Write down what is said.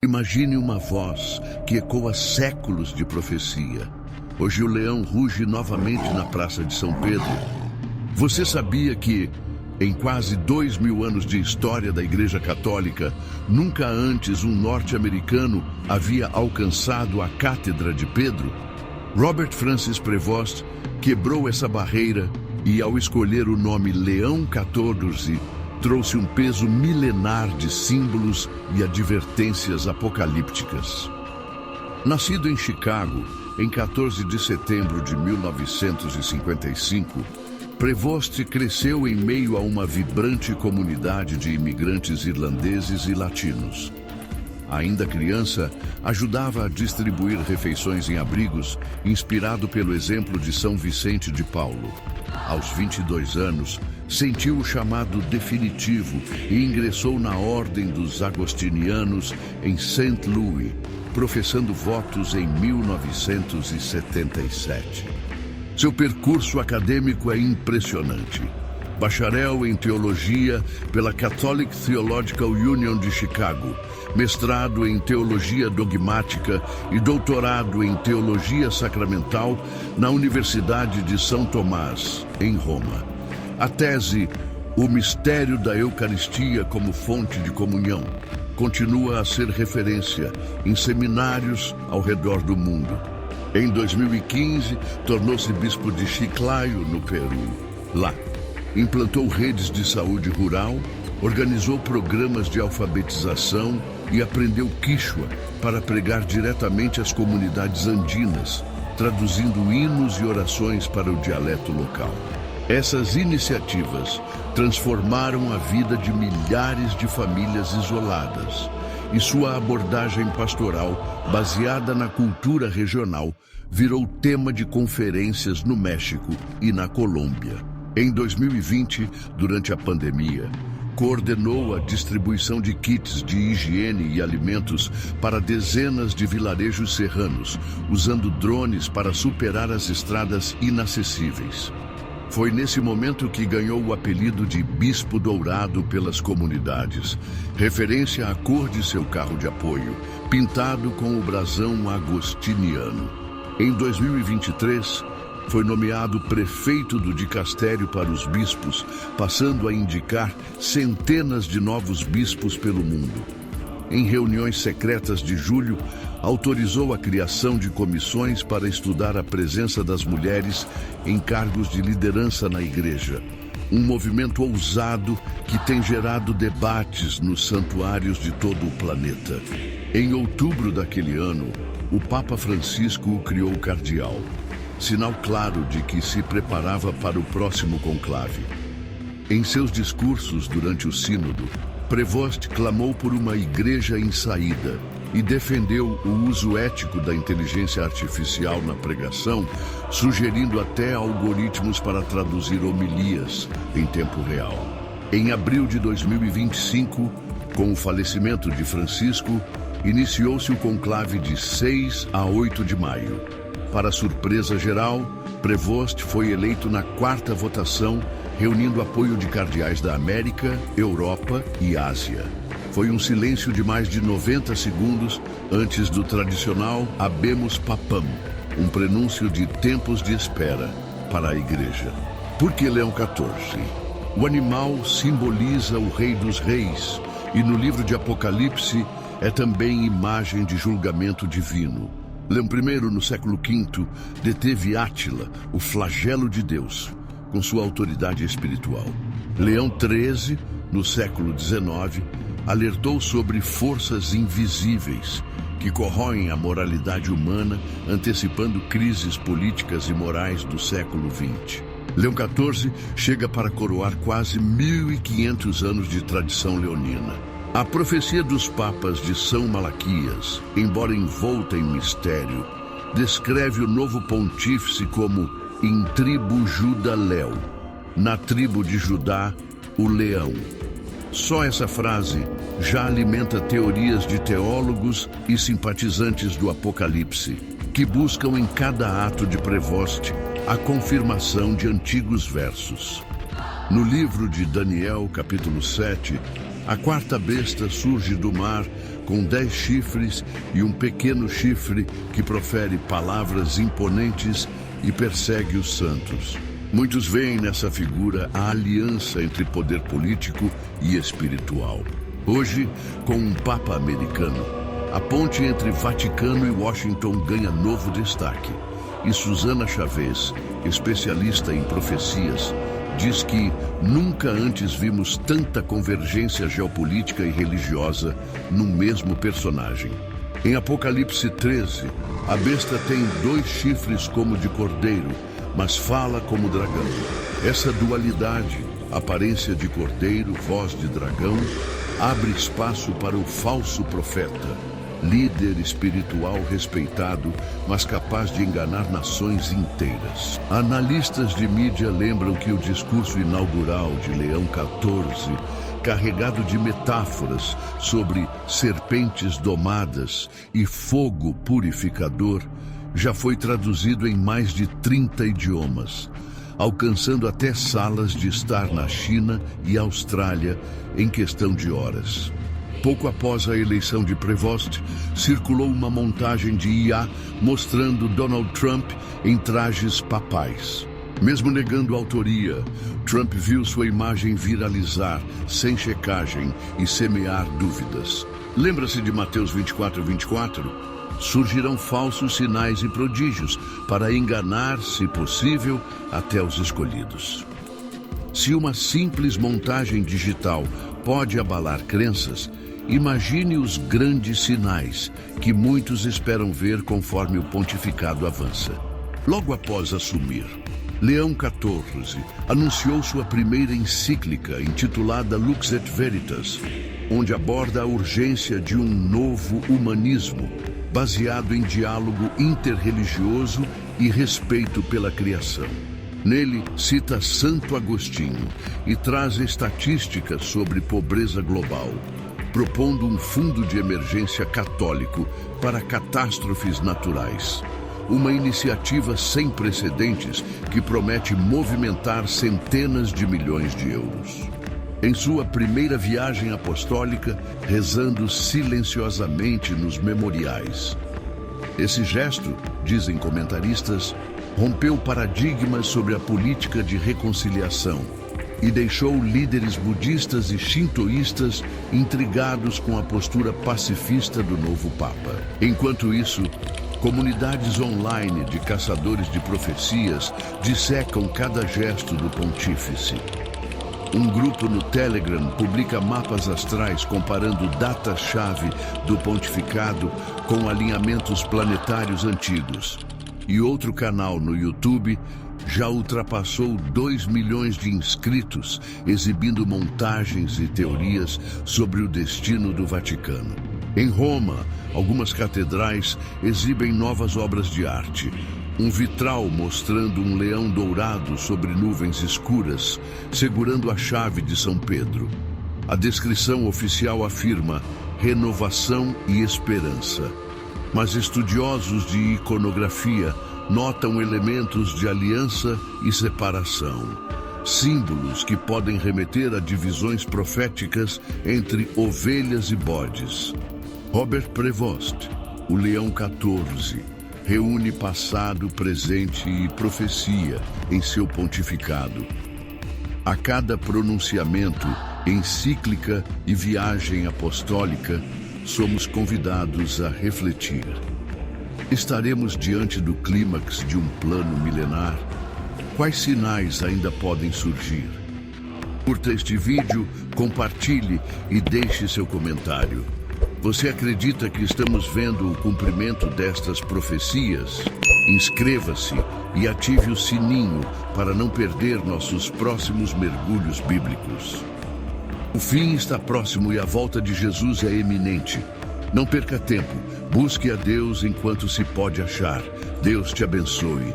Imagine uma voz que ecoa séculos de profecia. Hoje o leão ruge novamente na Praça de São Pedro. Você sabia que, em quase 2000 anos de história da Igreja Católica, nunca antes um norte-americano havia alcançado a Cátedra de Pedro? Robert Francis Prevost quebrou essa barreira e, ao escolher o nome Leão XIV, trouxe um peso milenar de símbolos e advertências apocalípticas. Nascido em Chicago, em 14 de setembro de 1955, Prevost cresceu em meio a uma vibrante comunidade de imigrantes irlandeses e latinos. Ainda criança, ajudava a distribuir refeições em abrigos, inspirado pelo exemplo de São Vicente de Paulo. Aos 22 anos, sentiu o chamado definitivo e ingressou na Ordem dos Agostinianos em St. Louis, professando votos em 1977. Seu percurso acadêmico é impressionante. Bacharel em Teologia pela Catholic Theological Union de Chicago, mestrado em Teologia Dogmática e doutorado em Teologia Sacramental na Universidade de São Tomás, em Roma. A tese O Mistério da Eucaristia como Fonte de Comunhão continua a ser referência em seminários ao redor do mundo. Em 2015, tornou-se bispo de Chiclayo, no Peru. Lá, implantou redes de saúde rural, organizou programas de alfabetização e aprendeu Quichua para pregar diretamente às comunidades andinas, traduzindo hinos e orações para o dialeto local. Essas iniciativas transformaram a vida de milhares de famílias isoladas, e sua abordagem pastoral, baseada na cultura regional, virou tema de conferências no México e na Colômbia. Em 2020, durante a pandemia, coordenou a distribuição de kits de higiene e alimentos para dezenas de vilarejos serranos, usando drones para superar as estradas inacessíveis. Foi nesse momento que ganhou o apelido de Bispo Dourado pelas comunidades, referência à cor de seu carro de apoio, pintado com o brasão agostiniano. Em 2023, foi nomeado prefeito do dicastério para os bispos, passando a indicar centenas de novos bispos pelo mundo. Em reuniões secretas de julho, autorizou a criação de comissões para estudar a presença das mulheres em cargos de liderança na igreja. Um movimento ousado que tem gerado debates nos santuários de todo o planeta. Em outubro daquele ano, o Papa Francisco o criou cardeal, sinal claro de que se preparava para o próximo conclave. Em seus discursos durante o sínodo, Prevost clamou por uma igreja em saída e defendeu o uso ético da inteligência artificial na pregação, sugerindo até algoritmos para traduzir homilias em tempo real. Em abril de 2025, com o falecimento de Francisco, iniciou-se o conclave de 6 a 8 de maio. Para surpresa geral, Prevost foi eleito na 4ª votação, reunindo apoio de cardeais da América, Europa e Ásia. Foi um silêncio de mais de 90 segundos antes do tradicional Habemus Papam, um prenúncio de tempos de espera para a igreja. Por que Leão XIV? O animal simboliza o Rei dos Reis e no livro de Apocalipse é também imagem de julgamento divino. Leão I, no século V, deteve Átila, o flagelo de Deus, com sua autoridade espiritual. Leão XIII, no século XIX, alertou sobre forças invisíveis que corroem a moralidade humana, antecipando crises políticas e morais do século XX. Leão XIV chega para coroar quase 1500 anos de tradição leonina. A profecia dos papas de São Malaquias, embora envolta em mistério, descreve o novo pontífice como in tribu Juda Leo, na tribo de Judá, o leão. Só essa frase já alimenta teorias de teólogos e simpatizantes do Apocalipse, que buscam em cada ato de Prevost a confirmação de antigos versos. No livro de Daniel, capítulo 7, a 4ª besta surge do mar com 10 chifres e um pequeno chifre que profere palavras imponentes e persegue os santos. Muitos veem nessa figura a aliança entre poder político e espiritual. Hoje, com um Papa americano, a ponte entre Vaticano e Washington ganha novo destaque. E Susana Chavez, especialista em profecias, diz que nunca antes vimos tanta convergência geopolítica e religiosa no mesmo personagem. Em Apocalipse 13, a besta tem 2 chifres como de cordeiro, mas fala como dragão. Essa dualidade, aparência de cordeiro, voz de dragão, abre espaço para o falso profeta, líder espiritual respeitado, mas capaz de enganar nações inteiras. Analistas de mídia lembram que o discurso inaugural de Leão XIV, carregado de metáforas sobre serpentes domadas e fogo purificador, já foi traduzido em mais de 30 idiomas, alcançando até salas de estar na China e Austrália em questão de horas. Pouco após a eleição de Prevost, circulou uma montagem de IA mostrando Donald Trump em trajes papais. Mesmo negando a autoria, Trump viu sua imagem viralizar sem checagem e semear dúvidas. Lembra-se de Mateus 24:24? Surgirão falsos sinais e prodígios para enganar, se possível, até os escolhidos. Se uma simples montagem digital pode abalar crenças, imagine os grandes sinais que muitos esperam ver conforme o pontificado avança. Logo após assumir, Leão XIV anunciou sua primeira encíclica intitulada Lux et Veritas, onde aborda a urgência de um novo humanismo, baseado em diálogo interreligioso e respeito pela criação. Nele, cita Santo Agostinho e traz estatísticas sobre pobreza global, propondo um fundo de emergência católico para catástrofes naturais. Uma iniciativa sem precedentes que promete movimentar centenas de milhões de euros. Em sua primeira viagem apostólica, rezando silenciosamente nos memoriais. Esse gesto, dizem comentaristas, rompeu paradigmas sobre a política de reconciliação e deixou líderes budistas e shintoístas intrigados com a postura pacifista do novo Papa. Enquanto isso, comunidades online de caçadores de profecias dissecam cada gesto do pontífice. Um grupo no Telegram publica mapas astrais comparando datas-chave do pontificado com alinhamentos planetários antigos. E outro canal no YouTube já ultrapassou 2 milhões de inscritos, exibindo montagens e teorias sobre o destino do Vaticano. Em Roma, algumas catedrais exibem novas obras de arte. Um vitral mostrando um leão dourado sobre nuvens escuras, segurando a chave de São Pedro. A descrição oficial afirma renovação e esperança. Mas estudiosos de iconografia notam elementos de aliança e separação, símbolos que podem remeter a divisões proféticas entre ovelhas e bodes. Robert Prevost, o Leão XIV, reúne passado, presente e profecia em seu pontificado. A cada pronunciamento, encíclica e viagem apostólica, somos convidados a refletir. Estaremos diante do clímax de um plano milenar? Quais sinais ainda podem surgir? Curta este vídeo, compartilhe e deixe seu comentário. Você acredita que estamos vendo o cumprimento destas profecias? Inscreva-se e ative o sininho para não perder nossos próximos mergulhos bíblicos. O fim está próximo e a volta de Jesus é iminente. Não perca tempo, busque a Deus enquanto se pode achar. Deus te abençoe.